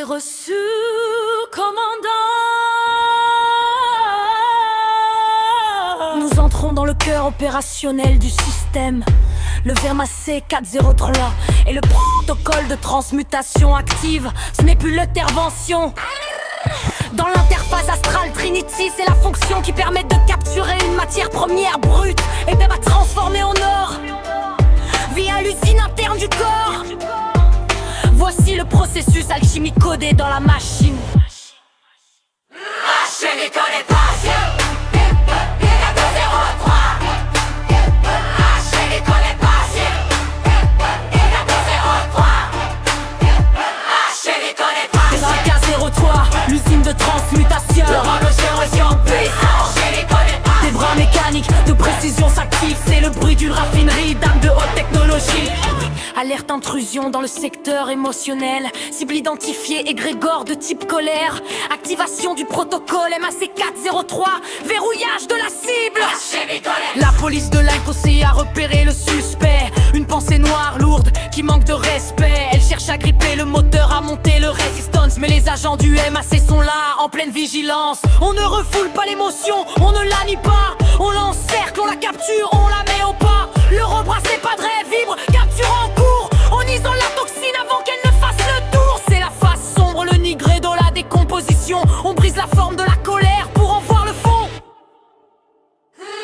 reçu, commandant. Nous entrons dans le cœur opérationnel du système. Le Vermacé 403 et le protocole de transmutation active. Ce n'est plus l'intervention. Dans l'interface astrale Trinity, c'est la fonction qui permet de capturer une matière première brute et de la transformer en or via l'usine interne du corps. Voici le processus alchimique codé dans la machine. Machine, il connaît pas. L'usine de transmutation, des bras mécaniques de précision s'activent. C'est le bruit d'une raffinerie d'armes de haute technologie. Alerte intrusion dans le secteur émotionnel. Cible identifiée, égrégore de type colère. Activation du protocole MAC 403. Verrouillage de la cible. La police de l'Incossé a repéré le suspect. Une pensée noire, lourde, qui manque de respect. Elle cherche à gripper le moteur, à monter le résistance. Mais les agents du MAC sont là, en pleine vigilance. On ne refoule pas l'émotion, on ne la nie pas. On l'encercle, on la capture, on la met au pas. Le rebrassé, pas de rêve, vibre, capture en cours. On isole la toxine avant qu'elle ne fasse le tour. C'est la face sombre, le nigredo, la décomposition. On brise la forme de la colère pour en voir le fond.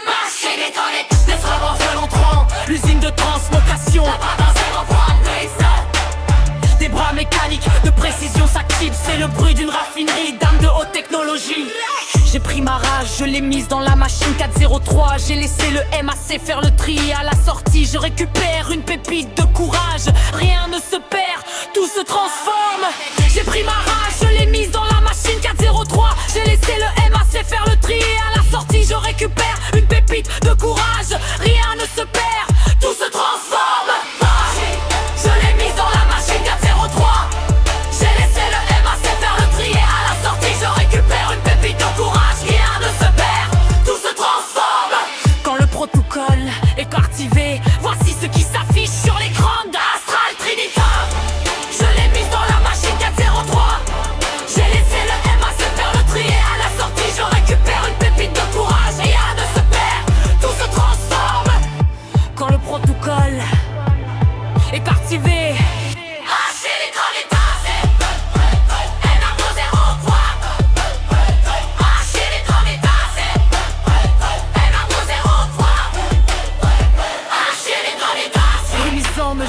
Machine étonnée, des travaux violents, l'usine de transmutation. Des bras mécaniques de précision s'activent. C'est le bruit d'une raffinerie d'armes de haute technologie. J'ai pris ma rage, je l'ai mise dans la machine 403. J'ai laissé le MAC faire le tri. À la sortie, je récupère une pépite de courage. Rien ne se perd, tout se transforme. J'ai pris ma rage, je l'ai mise dans la machine 403. J'ai laissé le MAC faire le tri. À la sortie, je récupère une pépite de courage. Rien ne se perd, tout se transforme. Je l'ai mise dans la machine 403. J'ai laissé le MAC faire le tri. Et à la sortie, je récupère une pépite de courage. Rien ne se perd, tout se transforme. Quand le protocole est activé, voici ce qui s'affiche sur l'écran d'Astral Trinity. Je l'ai mise dans la machine 403. J'ai laissé le MAC faire le tri. Et à la sortie, je récupère une pépite de courage. Rien ne se perd, tout se transforme. Quand le protocole est activé,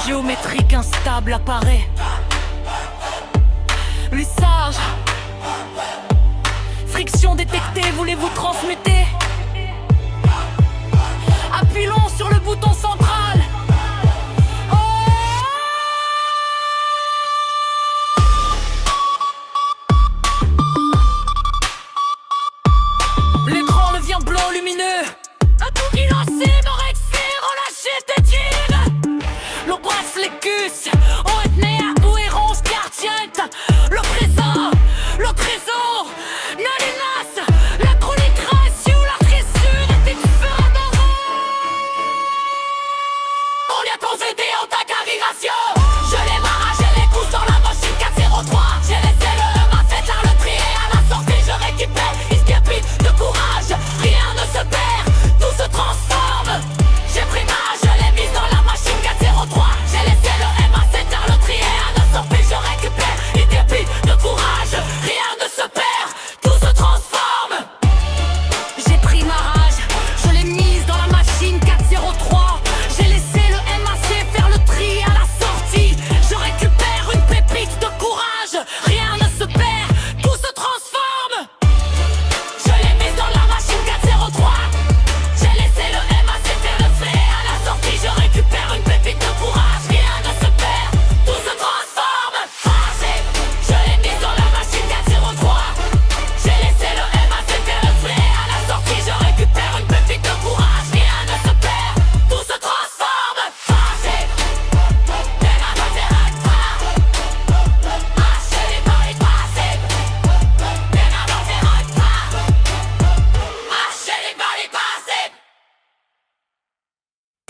géométrique instable apparaît. Lissage. Friction détectée, voulez-vous transmuter?